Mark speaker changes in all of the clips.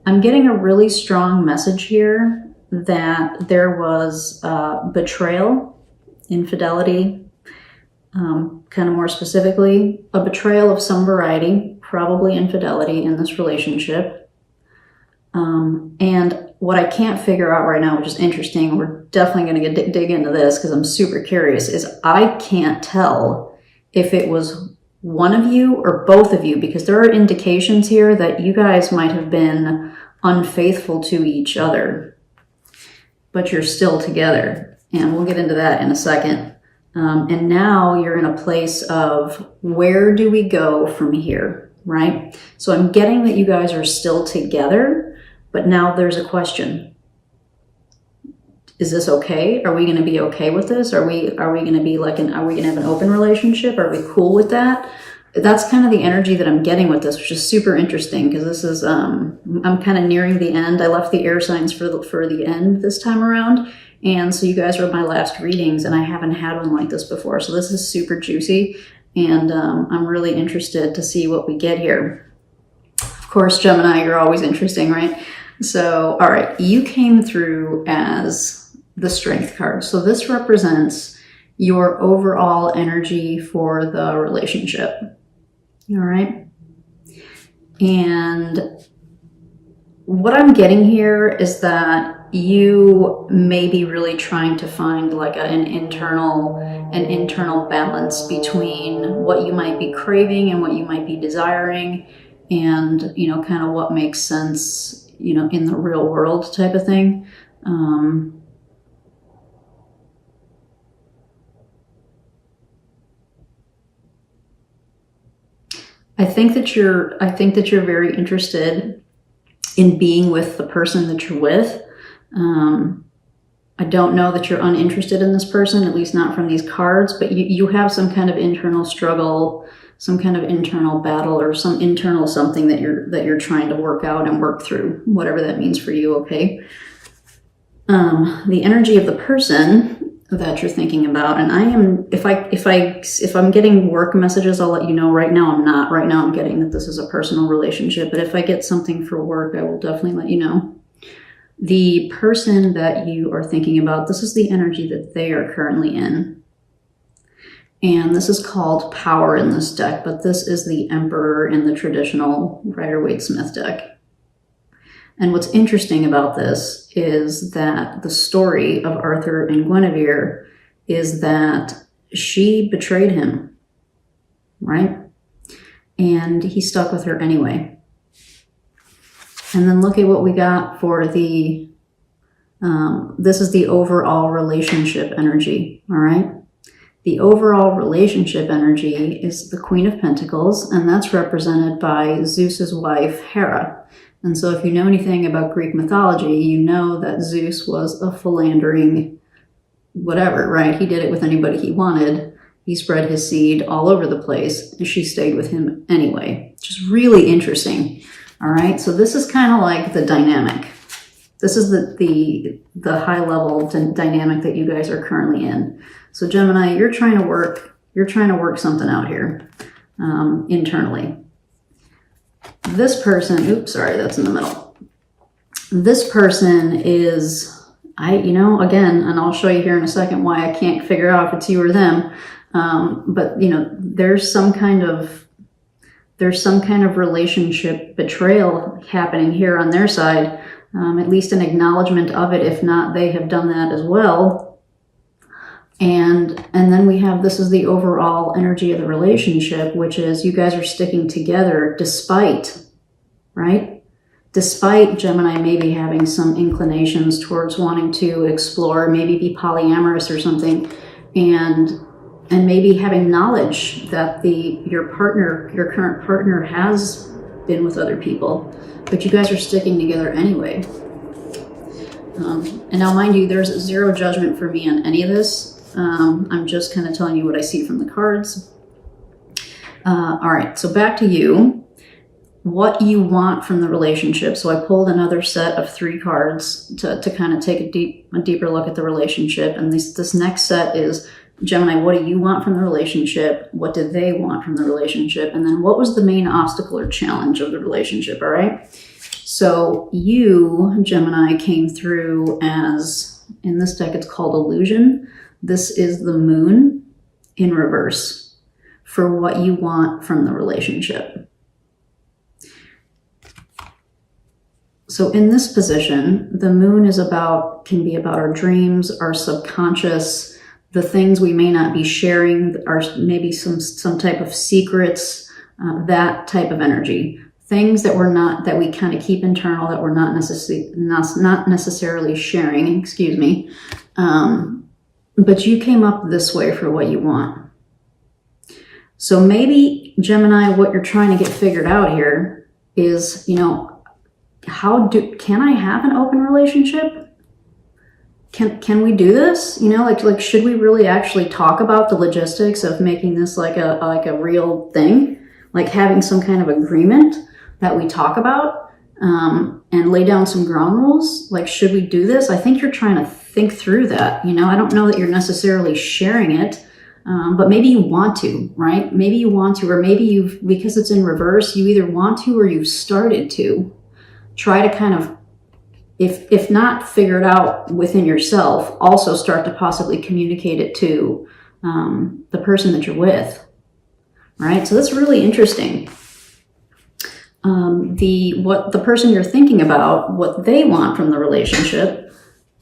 Speaker 1: I'm getting a really strong message here that there was betrayal, infidelity, kind of more specifically, a betrayal of some variety, probably infidelity in this relationship. And what I can't figure out right now, which is interesting, we're definitely going to dig into this because I'm super curious, is I can't tell if it was one of you or both of you, because there are indications here that you guys might have been unfaithful to each other, but you're still together. And we'll get into that in a second. And now you're in a place of, where do we go from here, right? So I'm getting that you guys are still together, but now there's a question. Is this okay? Are we going to be okay with this? Are we going to be like are we going to have an open relationship? Are we cool with that? That's kind of the energy that I'm getting with this, which is super interesting because this is, I'm kind of nearing the end. I left the air signs for the end this time around. And so you guys are my last readings, and I haven't had one like this before. So this is super juicy, and I'm really interested to see what we get here. Of course, Gemini, you're always interesting, right? So, all right, you came through as the Strength card. So this represents your overall energy for the relationship. All right. And what I'm getting here is that you may be really trying to find like an internal balance between what you might be craving and what you might be desiring, and, you know, kind of what makes sense, you know, in the real world type of thing. I think that you're very interested in being with the person that you're with. I don't know that you're uninterested in this person, at least not from these cards, but you have some kind of internal struggle, some kind of internal battle, or some internal something that you're trying to work out and work through, whatever that means for you, okay? The energy of the person that you're thinking about, and I am, if I'm getting work messages, I'll let you know. Right now I'm not. Right now I'm getting that this is a personal relationship, but if I get something for work, I will definitely let you know. The person that you are thinking about, this is the energy that they are currently in. And this is called Power in this deck, but this is the Emperor in the traditional Rider-Waite-Smith deck. And what's interesting about this is that the story of Arthur and Guinevere is that she betrayed him, right? And he stuck with her anyway. And then look at what we got for the, this is the overall relationship energy, all right? The overall relationship energy is the Queen of Pentacles, and that's represented by Zeus's wife, Hera. And so if you know anything about Greek mythology, you know that Zeus was a philandering whatever, right? He did it with anybody he wanted. He spread his seed all over the place, and she stayed with him anyway, which is really interesting. All right, so this is kind of like the dynamic. This is the high level dynamic that you guys are currently in. So Gemini, you're trying to work something out here internally. This person, oops, sorry, that's in the middle. This person is, again, and I'll show you here in a second why I can't figure out if it's you or them. But there's some kind of relationship betrayal happening here on their side, at least an acknowledgement of it. If not, they have done that as well. And then we have, this is the overall energy of the relationship, which is you guys are sticking together despite, right? Despite Gemini maybe having some inclinations towards wanting to explore, maybe be polyamorous or something, and maybe having knowledge that your current partner has been with other people, but you guys are sticking together anyway. And now, mind you, there's zero judgment for me on any of this. I'm just kind of telling you what I see from the cards. All right, so back to you. What you want from the relationship. So I pulled another set of 3 cards to kind of take a deeper look at the relationship. And this next set is, Gemini, what do you want from the relationship? What do they want from the relationship? And then what was the main obstacle or challenge of the relationship, all right? So you, Gemini, came through as, in this deck it's called Illusion. This is the moon in reverse for what you want from the relationship. So in this position, the moon can be about our dreams, our subconscious, the things we may not be sharing, are maybe some type of secrets, that type of energy. Things that we kind of keep internal, that we're not necessarily sharing, excuse me. But you came up this way for what you want. So maybe, Gemini, what you're trying to get figured out here is, you know, can I have an open relationship? Can we do this? You know, like should we really actually talk about the logistics of making this like a real thing? Like having some kind of agreement that we talk about, and lay down some ground rules? Like, should we do this? I think you're trying to think through that. You know, I don't know that you're necessarily sharing it, but maybe you want to, right? Maybe you want to, or maybe because it's in reverse, you either want to or you've started to try to kind of, if not figure it out within yourself, also start to possibly communicate it to the person that you're with, right? So that's really interesting. What the person you're thinking about, what they want from the relationship,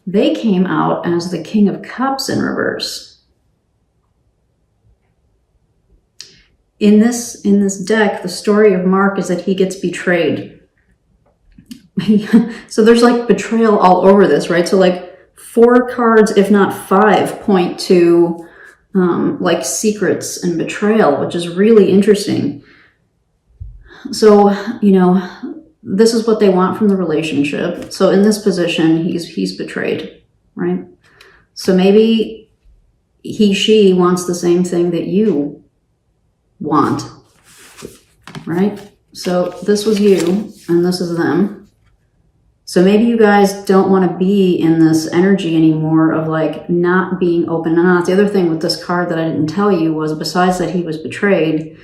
Speaker 1: they came out as the King of Cups in reverse. In this deck, the story of Mark is that he gets betrayed. So there's like betrayal all over this, right? So like 4 cards, if not 5, point to like secrets and betrayal, which is really interesting. So, you know, this is what they want from the relationship. So in this position, he's betrayed, right? So maybe she wants the same thing that you want, right? So this was you and this is them. So maybe you guys don't want to be in this energy anymore of like not being open and honest. The other thing with this card that I didn't tell you was, besides that he was betrayed,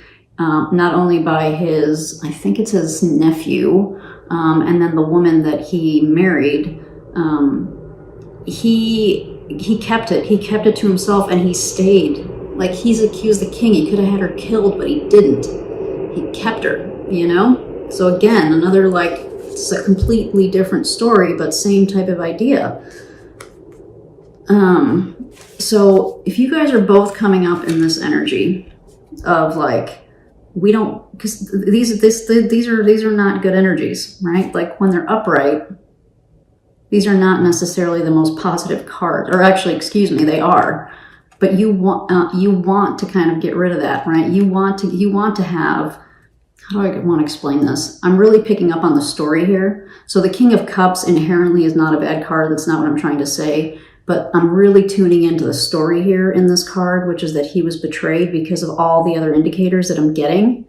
Speaker 1: not only by his, I think it's his nephew, and then the woman that he married, he kept it. He kept it to himself and he stayed. Like, he's the king. He could have had her killed, but he didn't. He kept her, you know? So again, another, like, it's a completely different story, but same type of idea. So if you guys are both coming up in this energy of like, we don't, because these are not good energies, right? Like when they're upright, these are not necessarily the most positive cards, or actually, excuse me, they are. But you want to kind of get rid of that, right? You want to have, how do I want to explain this? I'm really picking up on the story here. So the King of Cups inherently is not a bad card. That's not what I'm trying to say. But I'm really tuning into the story here in this card, which is that he was betrayed because of all the other indicators that I'm getting.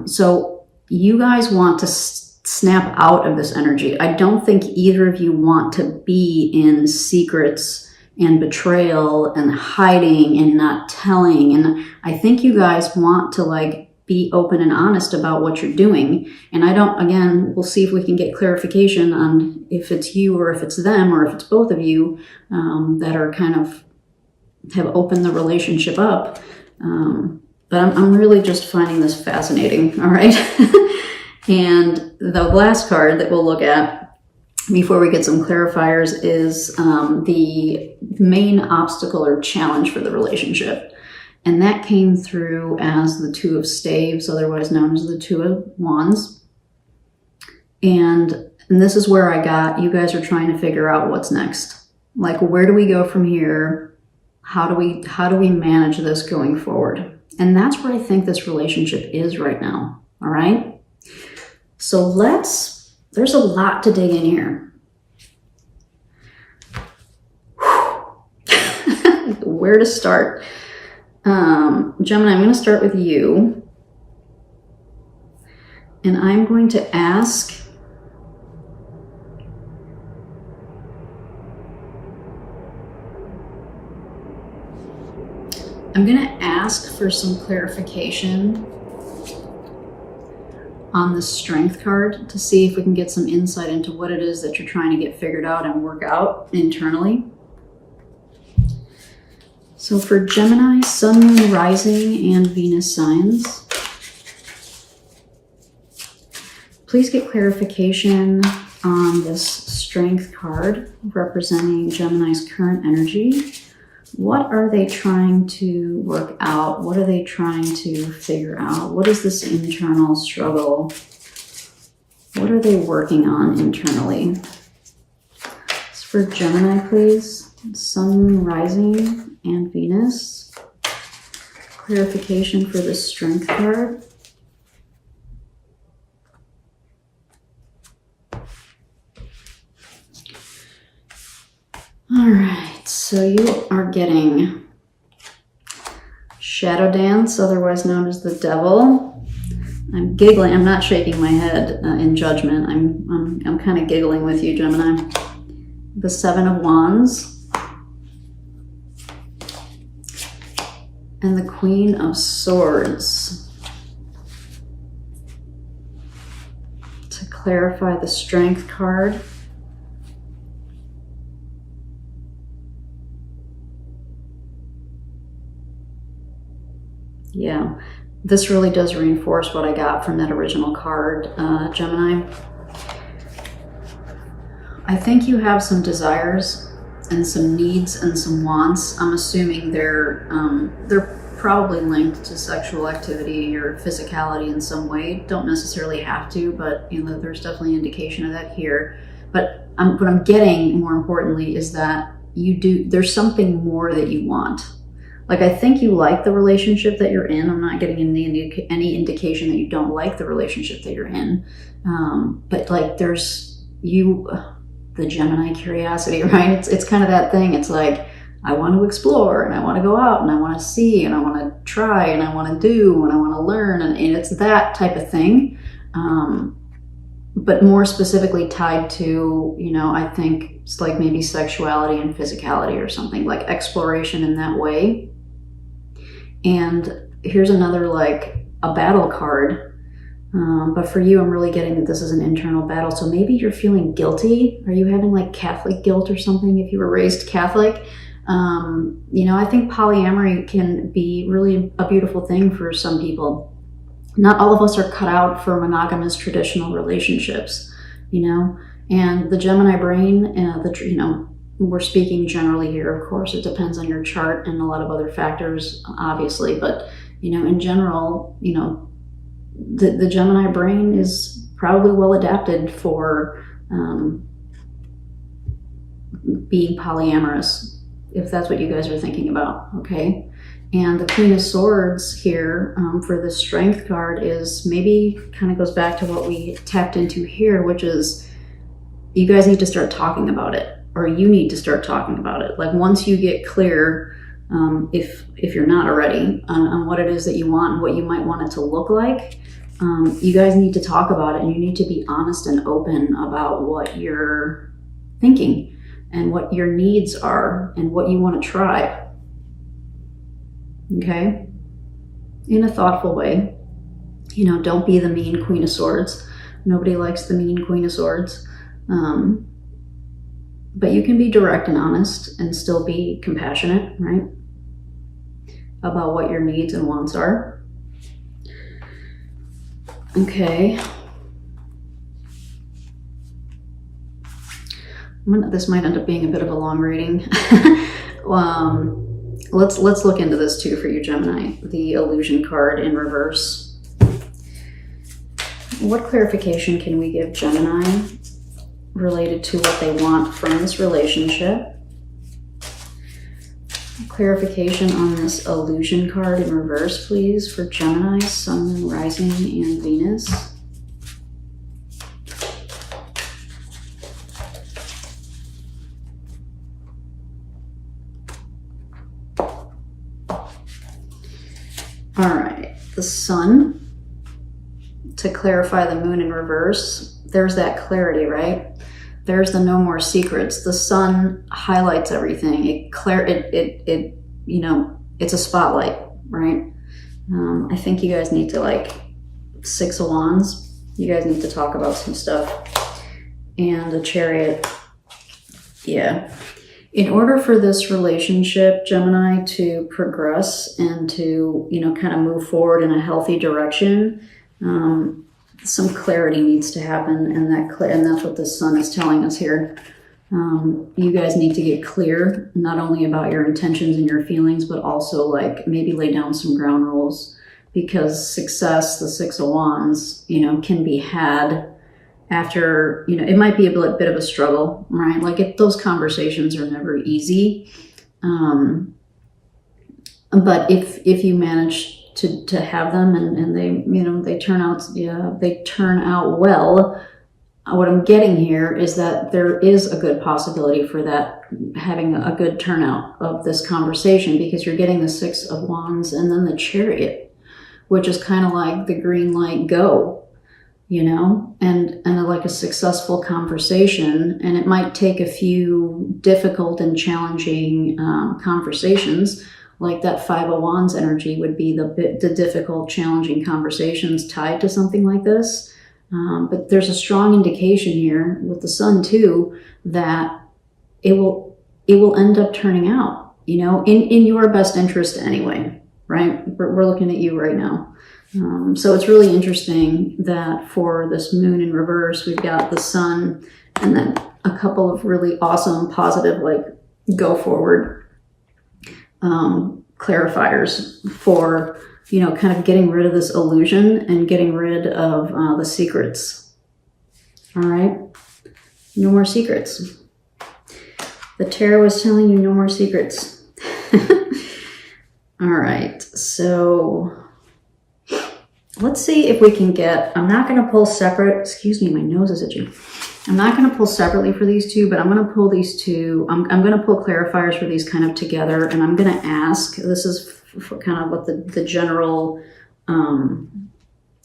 Speaker 1: So you guys want to snap out of this energy. I don't think either of you want to be in secrets and betrayal and hiding and not telling. And I think you guys want to like be open and honest about what you're doing. And again, we'll see if we can get clarification on if it's you or if it's them or if it's both of you that are kind of have opened the relationship up. But I'm really just finding this fascinating, all right? And the last card that we'll look at before we get some clarifiers is the main obstacle or challenge for the relationship. And that came through as the Two of Staves, otherwise known as the Two of Wands. And this is where you guys are trying to figure out what's next. Like, where do we go from here? How do we manage this going forward? And that's where I think this relationship is right now, all right? So there's a lot to dig in here. Where to start? Gemini, I'm going to start with you. And I'm going to ask for some clarification on the Strength card to see if we can get some insight into what it is that you're trying to get figured out and work out internally. So for Gemini, Sun, Moon, Rising, and Venus signs, please get clarification on this Strength card representing Gemini's current energy. What are they trying to work out? What are they trying to figure out? What is this internal struggle? What are they working on internally? It's for Gemini, please. Sun, Moon, Rising, and Venus. Clarification for the Strength card. All right, so you are getting Shadow Dance, otherwise known as the Devil. I'm giggling. I'm not shaking my head in judgment. I'm kind of giggling with you, Gemini. The Seven of Wands and the Queen of Swords. To clarify the Strength card. Yeah, this really does reinforce what I got from that original card, Gemini. I think you have some desires and some needs and some wants. I'm assuming they're probably linked to sexual activity or physicality in some way. Don't necessarily have to, but you know, there's definitely an indication of that here. But what I'm getting, more importantly, is that there's something more that you want. Like, I think you like the relationship that you're in. I'm not getting any indication that you don't like the relationship that you're in. But like, there's the Gemini curiosity, right? It's kind of that thing. It's like, I want to explore and I want to go out and I want to see and I want to try and I want to do and I want to learn. And it's that type of thing. But more specifically tied to, you know, I think it's like maybe sexuality and physicality or something, like exploration in that way. And here's another, like, a battle card. But for you, I'm really getting that this is an internal battle. So maybe you're feeling guilty. Are you having like Catholic guilt or something if you were raised Catholic? You know, I think polyamory can be really a beautiful thing for some people. Not all of us are cut out for monogamous traditional relationships, you know, and the Gemini brain, you know, we're speaking generally here, of course, it depends on your chart and a lot of other factors, obviously, but, you know, in general, you know, the Gemini brain is probably well adapted for being polyamorous, if that's what you guys are thinking about, okay? And the Queen of Swords here for the Strength card is maybe kind of goes back to what we tapped into here, which is you guys need to start talking about it, or you need to start talking about it. Like, once you get clear, if you're not already, on what it is that you want and what you might want it to look like, you guys need to talk about it, and you need to be honest and open about what you're thinking and what your needs are and what you want to try. Okay? In a thoughtful way. You know, don't be the mean Queen of Swords. Nobody likes the mean Queen of Swords. But you can be direct and honest and still be compassionate, right? About what your needs and wants are. Okay. This might end up being a bit of a long reading. Let's look into this too for you, Gemini. The Illusion card in reverse. What clarification can we give Gemini related to what they want from this relationship? Clarification on this Illusion card in reverse, please, for Gemini, Sun, Moon, Rising, and Venus. All right, the Sun, to clarify the Moon in reverse, there's that clarity, right? There's the no more secrets. The Sun highlights everything. It you know, it's a spotlight, right? I think you guys need to, like, Six of Wands, You guys need to talk about some stuff. And the Chariot. Yeah. In order for this relationship, Gemini, to progress and to, kind of move forward in a healthy direction, some clarity needs to happen, and that's what the Sun is telling us here. You guys need to get clear, not only about your intentions and your feelings, but also like maybe lay down some ground rules, because success, the Six of Wands, can be had after, it might be a bit of a struggle, right? Like those conversations are never easy. But if you manage to have them and they turn out well, what I'm getting here is that there is a good possibility for that having a good turnout of this conversation, because you're getting the Six of Wands and then the Chariot, which is kind of like the green light, go. And like a successful conversation. And it might take a few difficult and challenging conversations, like that Five of Wands energy would be the difficult, challenging conversations tied to something like this. But there's a strong indication here with the Sun too, that it will end up turning out, in your best interest anyway, right? We're looking at you right now. So it's really interesting that for this moon in reverse, we've got the Sun and then a couple of really awesome, positive, like go forward clarifiers for, kind of getting rid of this illusion and getting rid of the secrets. All right. No more secrets. The tarot was telling you no more secrets. All right. So let's see if we can get, I'm not going to pull separate, excuse me, my nose is itchy. I'm not going to pull separately for these two, but I'm going to pull these two. I'm going to pull clarifiers for these kind of together, and I'm going to ask, this is for kind of what the general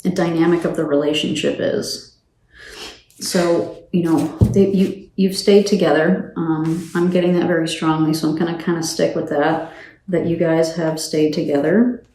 Speaker 1: dynamic of the relationship is. So, you've stayed together. I'm getting that very strongly, so I'm going to kind of stick with that you guys have stayed together.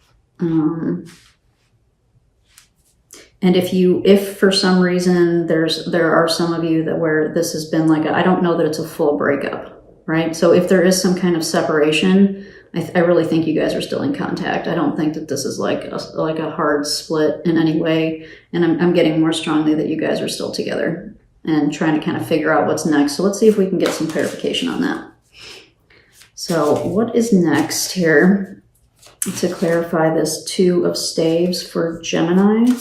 Speaker 1: And if for some reason there are some of you where this has been like I don't know that it's a full breakup, right? So if there is some kind of separation, I really think you guys are still in contact. I don't think that this is like a hard split in any way. And I'm getting more strongly that you guys are still together and trying to kind of figure out what's next. So let's see if we can get some clarification on that. So what is next here to clarify this Two of Staves for Gemini?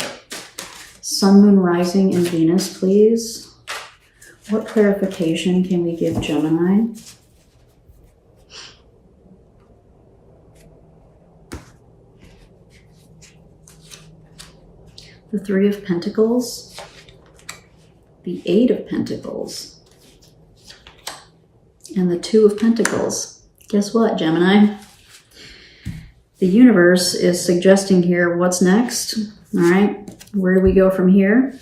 Speaker 1: Sun, Moon, Rising, and Venus, please. What clarification can we give Gemini? The Three of Pentacles, the Eight of Pentacles, and the Two of Pentacles. Guess what, Gemini? The universe is suggesting here what's next, all right? Where do we go from here?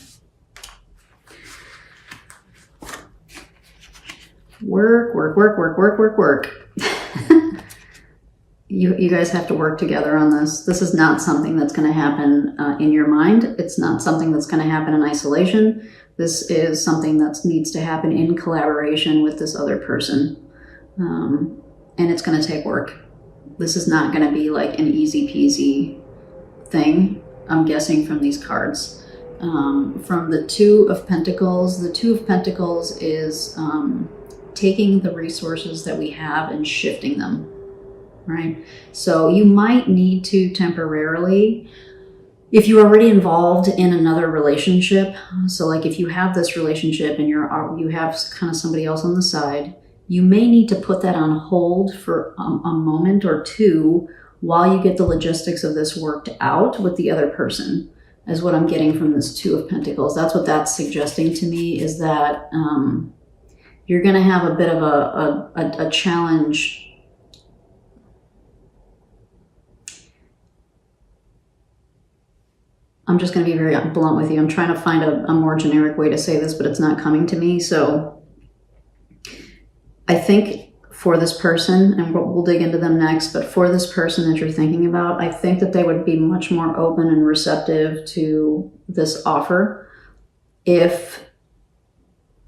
Speaker 1: Work, work, work, work, work, work, work. You guys have to work together on this. This is not something that's going to happen in your mind. It's not something that's going to happen in isolation. This is something that needs to happen in collaboration with this other person. And it's going to take work. This is not going to be like an easy peasy thing. I'm guessing from these cards. From the Two of Pentacles, the Two of Pentacles is taking the resources that we have and shifting them, right? So you might need to temporarily, if you're already involved in another relationship, so like if you have this relationship and you have kind of somebody else on the side, you may need to put that on hold for a moment or two while you get the logistics of this worked out with the other person, is what I'm getting from this Two of Pentacles. That's what that's suggesting to me, is that you're going to have a bit of a challenge. I'm just going to be very blunt with you. I'm trying to find a more generic way to say this, but it's not coming to me. So I think for this person, and we'll dig into them next, but for this person that you're thinking about, I think that they would be much more open and receptive to this offer. if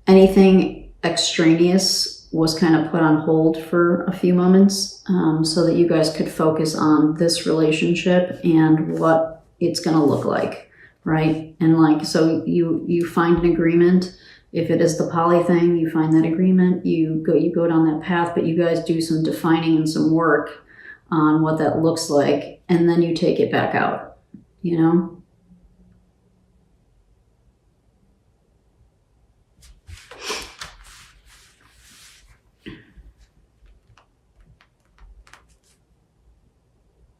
Speaker 1: anything extraneous was kind of put on hold for a few moments, so that you guys could focus on this relationship and what it's going to look like, right? And like, so you find an agreement. If it is the poly thing, you find that agreement, you go down that path, but you guys do some defining and some work on what that looks like, and then you take it back out, you know?